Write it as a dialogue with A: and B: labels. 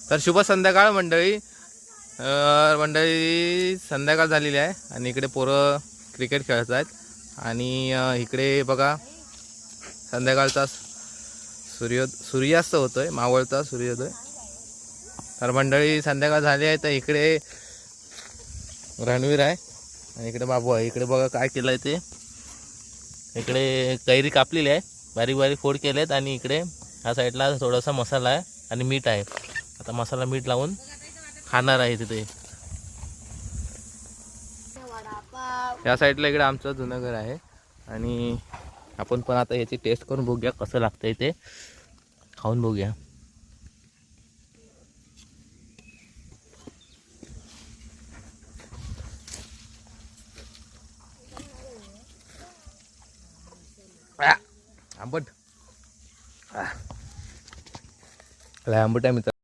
A: तर शुभ संध्याकाळ मंडळी. संध्याकाळ झालेली आहे आणि इकडे पोरं क्रिकेट खेळत आहेत आणि इकडे बघा संध्याकाळचा सूर्यास्त होतोय, मावळता सूर्योदय. तर मंडळी संध्याकाळ झाली आहे. तर इकडे रणवीर आहे आणि इकडे बाबू आहे. इकडे बघा काय केलं आहे ते. इकडे कैरी कापलेली आहे, बारीक बारीक फोड केले आहेत आणि इकडे ह्या साईडला थोडासा मसाला आहे आणि मीठ आहे. आता मसाला मीठ लावून खाणार आहे तिथे. या साईडला इकडे आमचं जुनं घर आहे आणि आपण पण आता याची टेस्ट करून बघूया कसं लागतंय ते. खाऊन बघूया. आंबट, आंबट आहे मित्र.